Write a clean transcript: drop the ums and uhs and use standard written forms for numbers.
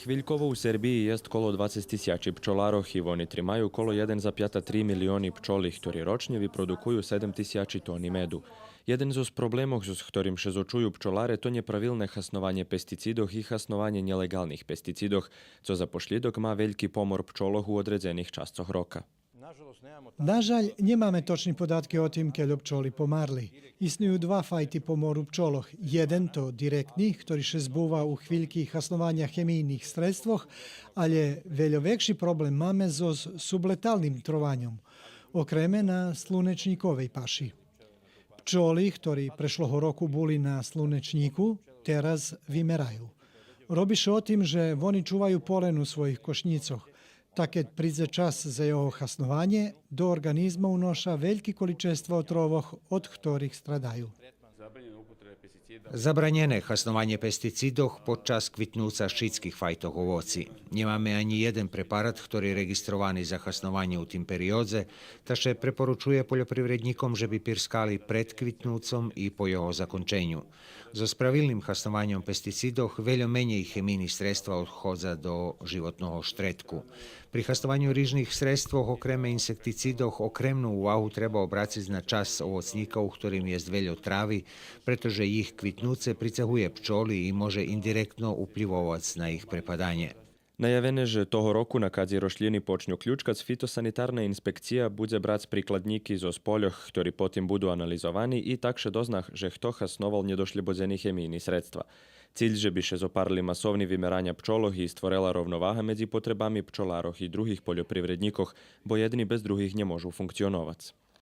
Хвильково у Сербiji jest коло 20 тисячи пчоларох и вони тримају коло 1,3 милиони пчоли, ktorí ročne vyprodukujú 7 тисячи тони меду. Jeden z problémov, s ktorým še zočujú pčolare, to nepravilné hasnovanie pesticidoch i hasnovanie nelegálnych pesticidoch, co za pošliedok má veľký pomor pčoloch u odredzených častoch roka. Nažalj, nemáme točni podatke o tim keľo pčoli pomarli. Istnujú dva fajty pomoru pčoloh. Jeden to direktni, ktorý še zbúva u chvíľky hasnovania chemijných sredstvoch, ale veľo väčší problém máme so subletálnym trovanjom, okreme na slunečníkovej paši. Pčoli, ktorí prešloho roku boli na slunečníku, teraz vymerajú. Robiš o tým, že oni čuvajú polen u svojich košnicoch. Tak keď príde čas za jeho hasnovanie, do organizmu unoša veľké količestvo otrovoch, od ktorých stradajú. Zabranjené hasnovanje pesticidoh podčas kvitnúca ščitských fajtov ovoci. Nemáme ani jeden preparat, ktorý je registrovaný za hasnovanje u tim periodze, taše preporučuje poljoprivrednikom, že by pirskali pred kvitnúcom i po jeho zakončenju. So spravilným hasnovanjem pesticidoh veľo menej chemijnih sredstva odhodza do životnog štretku. Pri hasnovanju rižnih sredstvoh okreme insekticidoh okremnu uvahu treba obraciť na čas ovocníkov, ktorým je veľo trávy, pretože ich kvitnúce pricahuje pčoli i može indirektno uplivovať na ich prepadanie. Najavené, že toho roku na kadzi rošljiny počnú kľúčkať, fitosanitarna inspekcija bude brať prikladníky zo spoljoh, ktorí potom budú analyzovaní i takže doznah, že kto hasnoval nedošljebození chemijní sredstva. Cilj, že by še zoparli masovni vymerania pčoloh i stvorela rovnováha medzi potrebami pčolároch i druhých poljoprivredníkoch, bo jedni bez druhých nemôžu funkcionovať.